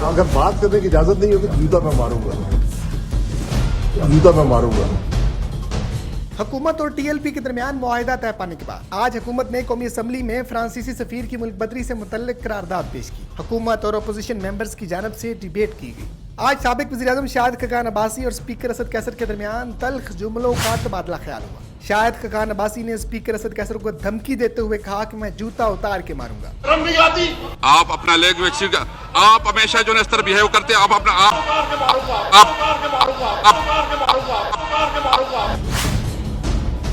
अगर बात करने की इजाजत नहीं होगी तो जूता मैं मारूंगा। हुकूमत और टीएलपी के दरमियान मुआहिदा तय पाने के बाद आज हुकूमत ने कौमी असम्बली में फ्रांसीसी सफीर की मुल्क बदरी से मुतल्लिक करारदाद पेश की। हुकूमत और अपोजिशन मेंबर्स की जानब से डिबेट की गई। आज साबिक वज़ीर-ए-आज़म शाहिद खकान अब्बासी और स्पीकर असद कैसर के दरमियान तल्ख जुमलों का तबादला ख्याल हुआ। शाहिद खकान अब्बासी ने स्पीकर असद कैसर को धमकी देते हुए कहा कि मैं जूता उतार के मारूंगा। आप अपना लेग वेक्सी आप हमेशा जो इस तरह बिहेव करते आप अपना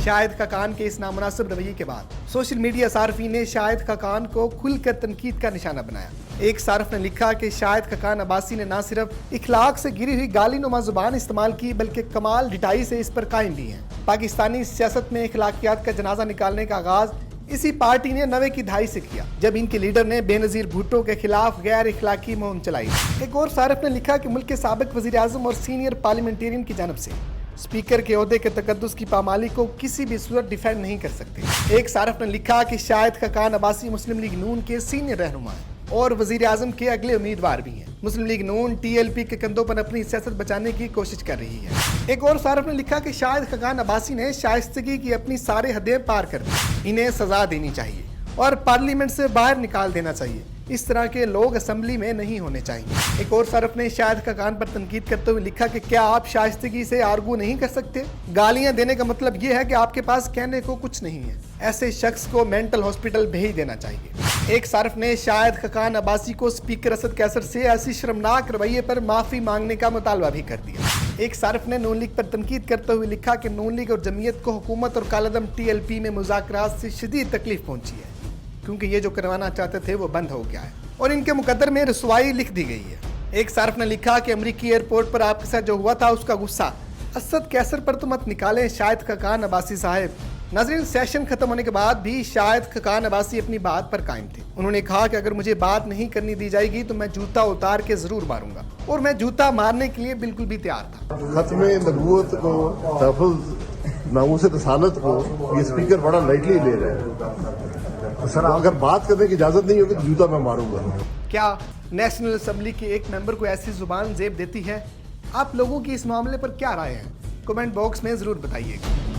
शाहिद खकान के इस नामुनासिब रवैये के बाद सोशल मीडिया सार्फिन ने शाहिद खकान को खुलकर तनकीद का निशाना बनाया। एक सार्फ ने लिखा कि शाहिद खकान अब्बासी ने न सिर्फ इखलाक से गिरी हुई गाली नुमा जुबान इस्तेमाल की बल्कि कमाल ढिठाई से इस पर कायम भी हैं। पाकिस्तानी सियासत में इखलाकियात का जनाजा निकालने का आगाज इसी पार्टी ने 90 की दहाई से किया जब इनके लीडर ने बेनजीर भुट्टो के खिलाफ गैर इखलाकी मुहिम चलाई। एक और सार्फ ने लिखा कि मुल्क के साबिक वज़ीर-ए-आज़म और सीनियर पार्लियामेंटेरियन की जानब से स्पीकर के ओहदे के तकद्दुस की पामाली को किसी भी सूरत डिफेंड नहीं कर सकते। एक सार्फ ने लिखा कि शाहिद खकान अब्बासी मुस्लिम लीग नून के सीनियर रहनुमा हैं और वजीर आजम के अगले उम्मीदवार भी हैं। मुस्लिम लीग नून टीएलपी के कंधों पर अपनी सियासत बचाने की कोशिश कर रही है। एक और सार्फ ने लिखा कि शाहिद खकान अब्बासी ने शाइस्तगी की अपनी सारे हदें पार कर दी, इन्हें सजा देनी चाहिए और पार्लियामेंट से बाहर निकाल देना चाहिए। इस तरह के लोग असेंबली में नहीं होने चाहिए। एक और सार्फ ने शाहिद खकान पर तनकीद करते हुए लिखा कि क्या आप शाइस्तगी से आर्गू नहीं कर सकते? गालियां देने का मतलब ये है कि आपके पास कहने को कुछ नहीं है। ऐसे शख्स को मेंटल हॉस्पिटल भेज देना चाहिए। एक सार्फ ने शाहिद खकान अब्बासी को स्पीकर असद कैसर से ऐसी शर्मनाक रवैये पर माफी मांगने का मुतालबा भी कर दिया। एक सार्फ ने नून लीग पर तनकीद करते हुए लिखा कि नून लीग और जमीयत को हुकूमत और कालादम टीएलपी में मुज़ाकरात से शदीद तकलीफ पहुंची है क्योंकि ये जो करवाना चाहते थे वो बंद हो गया है और इनके मुकद्दर में रसवाई लिख दी गई है। एक सार्फ ने लिखा कि अमरीकी एयरपोर्ट पर आपके साथ जो हुआ था उसका गुस्सा असद कैसर पर तो मत निकालें शाहिद खकान अब्बासी साहब। नाज़रीन, सेशन खत्म होने के बाद भी शाहिद खकान अब्बासी अपनी बात पर कायम थे। उन्होंने कहा कि अगर मुझे बात नहीं करनी दी जाएगी तो मैं जूता उतार के जरूर मारूंगा और मैं जूता मारने के लिए बिल्कुल भी तैयार था। खत्म नबूवत को, तहफ़्फ़ुज़ नामूस रसालत को ये स्पीकर बड़ा लाइटली ले रहे हैं। सर, अगर बात करने की इजाजत नहीं होगी तो जूता मैं मारूंगा। क्या नेशनल असेंबली के एक मेंबर को ऐसी जुबान जेब देती है? आप लोगों की इस मामले पर क्या राय है? कमेंट बॉक्स में जरूर बताइएगा।